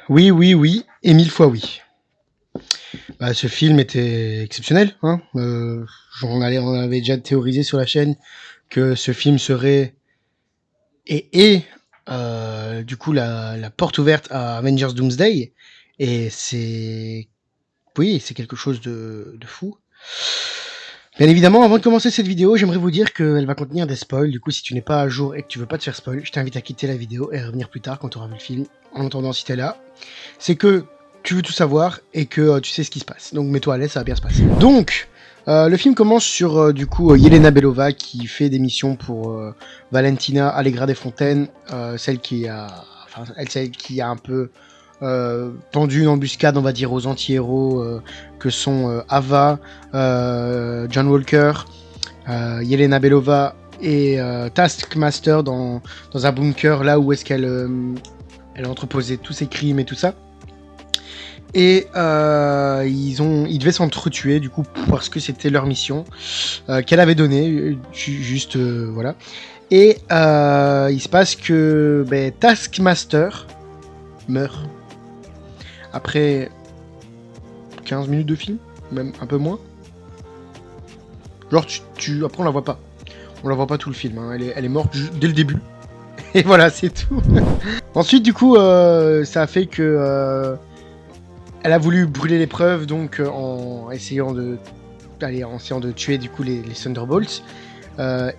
Oui, oui, oui, et 1000 fois oui. Bah, ce film était exceptionnel, hein. On avait déjà théorisé sur la chaîne que ce film serait et du coup la porte ouverte à Avengers Doomsday. Et c'est oui, c'est quelque chose de fou. Bien évidemment, avant de commencer cette vidéo, j'aimerais vous dire qu'elle va contenir des spoils. Du coup, si tu n'es pas à jour et que tu veux pas te faire spoil, je t'invite à quitter la vidéo et à revenir plus tard quand tu auras vu le film. En attendant, si t'es là, c'est que tu veux tout savoir et que tu sais ce qui se passe. Donc mets-toi à l'aise, ça va bien se passer. Donc, le film commence sur du coup Yelena Belova qui fait des missions pour Valentina Allegra des Fontaines, celle qui a un peu tendu une embuscade, on va dire, aux anti-héros que sont Ava, John Walker, Yelena Belova et Taskmaster dans un bunker là où est-ce qu'elle elle a entreposé tous ses crimes et tout ça. Et ils devaient s'entretuer du coup parce que c'était leur mission qu'elle avait donnée, juste voilà. Et il se passe que Taskmaster meurt après 15 minutes de film, même un peu moins. Genre après on la voit pas. On la voit pas tout le film, hein. Elle est morte dès le début. Et voilà, c'est tout. Ensuite, du coup, ça a fait que elle a voulu brûler les preuves, donc en essayant de tuer du coup les Thunderbolts.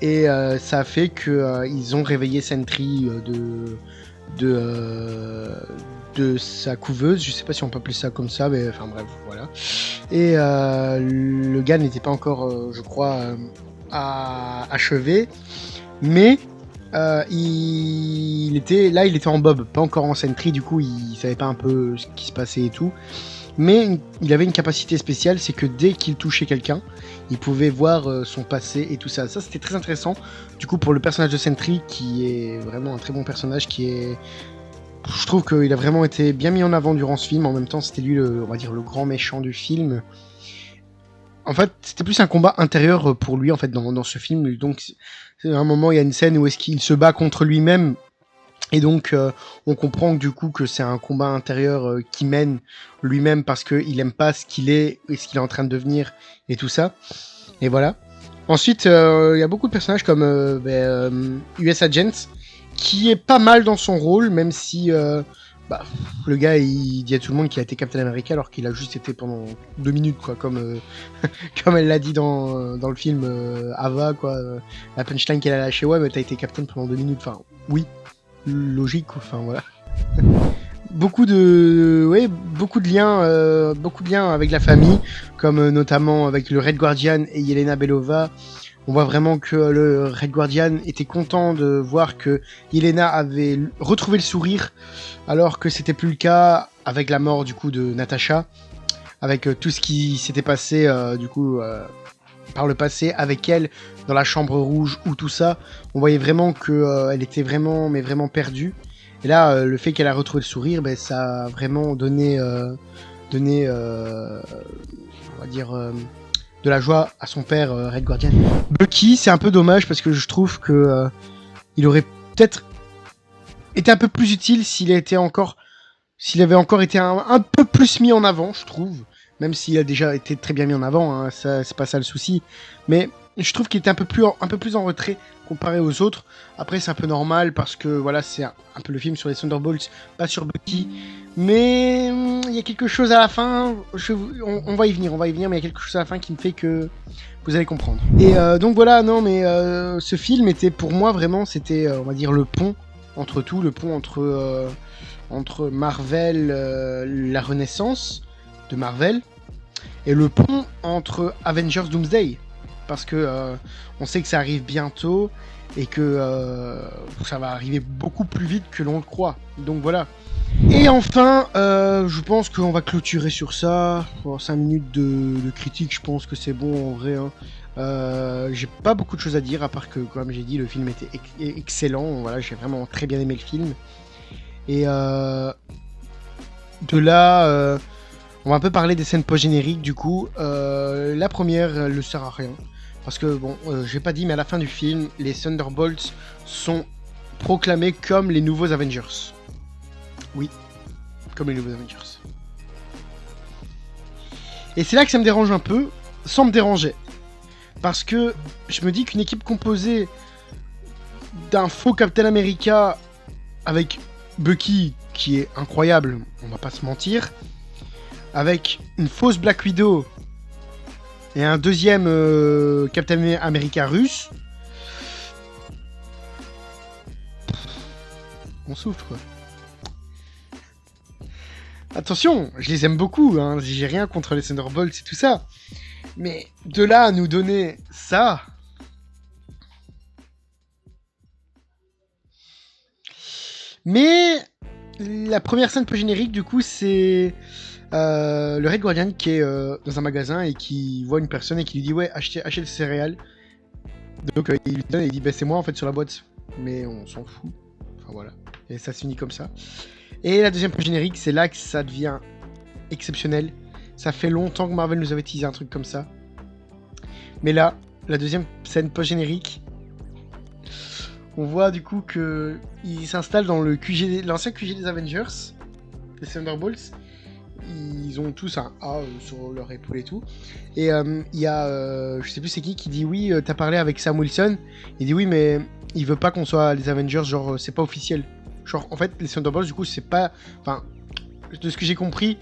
Et ça a fait que ils ont réveillé Sentry de sa couveuse. Je sais pas si on peut appeler ça comme ça, mais enfin bref, voilà. Et le gars n'était pas encore, je crois, achevé, mais il était en bob, pas encore en Sentry. Du coup, il savait pas un peu ce qui se passait et tout. Mais il avait une capacité spéciale, c'est que dès qu'il touchait quelqu'un, il pouvait voir son passé et tout ça. Ça, c'était très intéressant. Du coup, pour le personnage de Sentry, qui est vraiment un très bon personnage, je trouve qu'il a vraiment été bien mis en avant durant ce film. En même temps, c'était lui, on va dire, le grand méchant du film. En fait, c'était plus un combat intérieur pour lui, en fait, dans ce film. Donc, à un moment, il y a une scène où est-ce qu'il se bat contre lui-même. Et donc, on comprend que, du coup que c'est un combat intérieur qui mène lui-même parce qu'il aime pas ce qu'il est et ce qu'il est en train de devenir et tout ça. Et voilà. Ensuite, il y a beaucoup de personnages comme US Agents qui est pas mal dans son rôle, même si le gars il dit à tout le monde qu'il a été Captain America alors qu'il a juste été pendant 2 minutes, quoi, comme comme elle l'a dit dans le film Ava, quoi. La punchline qu'elle a lâchée, ouais, mais t'as été Captain pendant 2 minutes. Enfin, oui. Logique, enfin voilà. beaucoup de liens avec la famille, comme notamment avec le Red Guardian et Yelena Belova. On voit vraiment que le Red Guardian était content de voir que Yelena avait retrouvé le sourire, alors que c'était plus le cas avec la mort du coup de Natasha, avec tout ce qui s'était passé par le passé avec elle dans la chambre rouge ou tout ça. On voyait vraiment que elle était vraiment perdue. Et là, le fait qu'elle a retrouvé le sourire, ça a vraiment donné on va dire de la joie à son père Red Guardian. Bucky, c'est un peu dommage parce que je trouve que il aurait peut-être été un peu plus utile s'il avait encore été un peu plus mis en avant, je trouve. Même s'il a déjà été très bien mis en avant, hein, ça, c'est pas ça le souci. Mais je trouve qu'il était un peu plus en retrait comparé aux autres. Après, c'est un peu normal parce que voilà, c'est un peu le film sur les Thunderbolts, pas sur Bucky. Mais il y a quelque chose à la fin. On va y venir, mais il y a quelque chose à la fin qui me fait que vous allez comprendre. Et donc voilà, non, mais ce film était pour moi vraiment, c'était, on va dire, le pont entre tout, le pont entre Marvel, la renaissance de Marvel, et le pont entre Avengers Doomsday, parce que on sait que ça arrive bientôt et que ça va arriver beaucoup plus vite que l'on le croit. Donc voilà. Et enfin, je pense qu'on va clôturer sur ça. 5 minutes de critique, je pense que c'est bon en vrai, hein. J'ai pas beaucoup de choses à dire à part que, comme j'ai dit, le film était excellent. Voilà, j'ai vraiment très bien aimé le film. Et de là, on va un peu parler des scènes post-génériques du coup. La première, elle ne sert à rien. Parce que, bon, j'ai pas dit, mais à la fin du film, les Thunderbolts sont proclamés comme les nouveaux Avengers. Oui, comme les nouveaux Avengers. Et c'est là que ça me dérange un peu, sans me déranger. Parce que je me dis qu'une équipe composée d'un faux Captain America avec Bucky, qui est incroyable, on va pas se mentir, avec une fausse Black Widow et un deuxième Captain America russe, on souffre quoi. Attention, je les aime beaucoup, hein, j'ai rien contre les Thunderbolts et tout ça. Mais de là à nous donner ça... Mais la première scène post-générique, du coup, c'est le Red Guardian qui est dans un magasin et qui voit une personne et qui lui dit « Ouais, achetez le céréales ». Donc il lui donne et il dit « Bah c'est moi en fait sur la boîte ». Mais on s'en fout. Enfin voilà. Et ça se finit comme ça. Et la deuxième post-générique, c'est là que ça devient exceptionnel. Ça fait longtemps que Marvel nous avait teasé un truc comme ça. Mais là, la deuxième scène post-générique, on voit du coup que il s'installe dans le QG, l'ancien QG des Avengers, les Thunderbolts. Ils ont tous un A sur leur épaule et tout. Et il y a, je sais plus c'est qui dit oui, t'as parlé avec Sam Wilson. Il dit oui, mais il veut pas qu'on soit les Avengers, genre c'est pas officiel. Genre en fait, les Thunderbolts, du coup, c'est pas. Enfin, de ce que j'ai compris,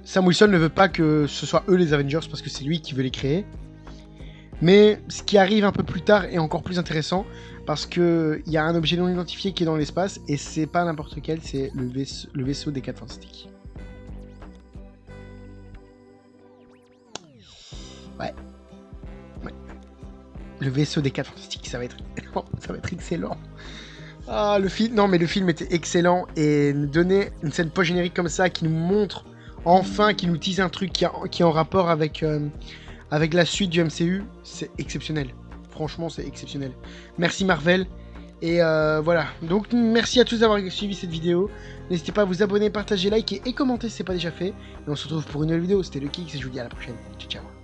Sam Wilson ne veut pas que ce soit eux les Avengers parce que c'est lui qui veut les créer. Mais ce qui arrive un peu plus tard est encore plus intéressant parce que il y a un objet non identifié qui est dans l'espace et c'est pas n'importe quel, c'est le vaisseau des 4 Fantastiques. Ouais. Le vaisseau des 4 Fantastiques, ça va être excellent. Ah, le film, non mais le film était excellent et donner une scène post-générique comme ça qui nous montre enfin, qui nous tease un truc qui est en rapport avec la suite du MCU, c'est exceptionnel. Franchement, c'est exceptionnel. Merci Marvel. Et voilà. Donc, merci à tous d'avoir suivi cette vidéo. N'hésitez pas à vous abonner, partager, liker et commenter si ce n'est pas déjà fait. Et on se retrouve pour une nouvelle vidéo. C'était le Kix et je vous dis à la prochaine. Ciao, ciao.